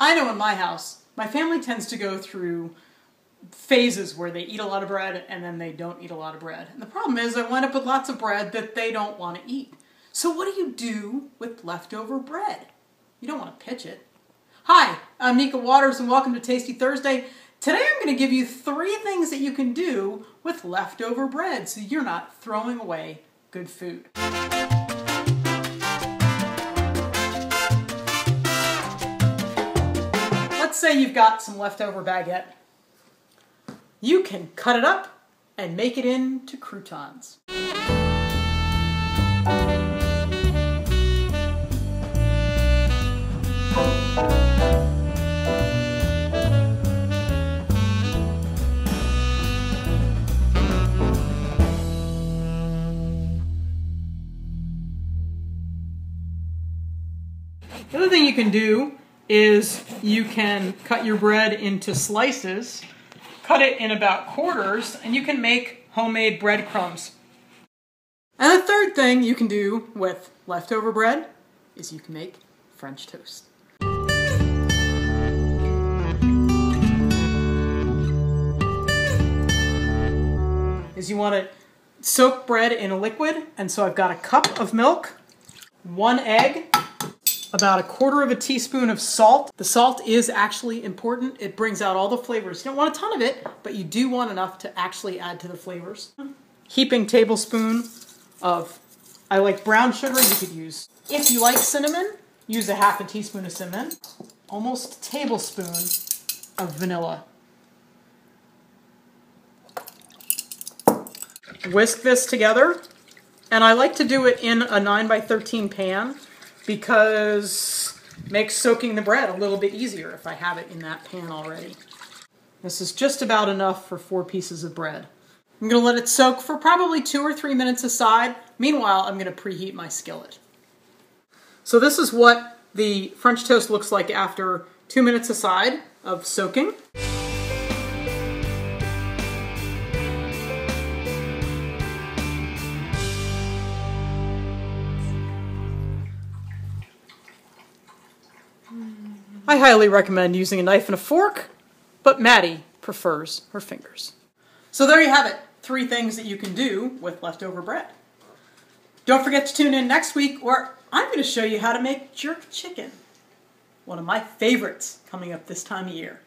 I know in my house, my family tends to go through phases where they eat a lot of bread and then they don't eat a lot of bread. And the problem is I wind up with lots of bread that they don't want to eat. So what do you do with leftover bread? You don't want to pitch it. Hi, I'm Nica and welcome to Tasty Thursday. Today I'm going to give you 3 things that you can do with leftover bread so you're not throwing away good food. Let's say you've got some leftover baguette. You can cut it up and make it into croutons. The other thing you can do is you can cut your bread into slices, cut it in about quarters, and you can make homemade breadcrumbs. And the third thing you can do with leftover bread is you can make French toast. Is you want to soak bread in a liquid, and so I've got a cup of milk, 1 egg, about 1/4 teaspoon of salt. The salt is actually important. It brings out all the flavors. You don't want a ton of it, but you do want enough to actually add to the flavors. Heaping tablespoon of, I like brown sugar, you could use. If you like cinnamon, use a 1/2 teaspoon of cinnamon. Almost a tablespoon of vanilla. Whisk this together, and I like to do it in a 9x13 pan, because it makes soaking the bread a little bit easier if I have it in that pan already. This is just about enough for 4 pieces of bread. I'm going to let it soak for probably 2 or 3 minutes aside. Meanwhile, I'm going to preheat my skillet. So this is what the French toast looks like after 2 minutes aside of soaking. I highly recommend using a knife and a fork, but Maddie prefers her fingers. So there you have it, 3 things that you can do with leftover bread. Don't forget to tune in next week where I'm going to show you how to make jerk chicken, one of my favorites coming up this time of year.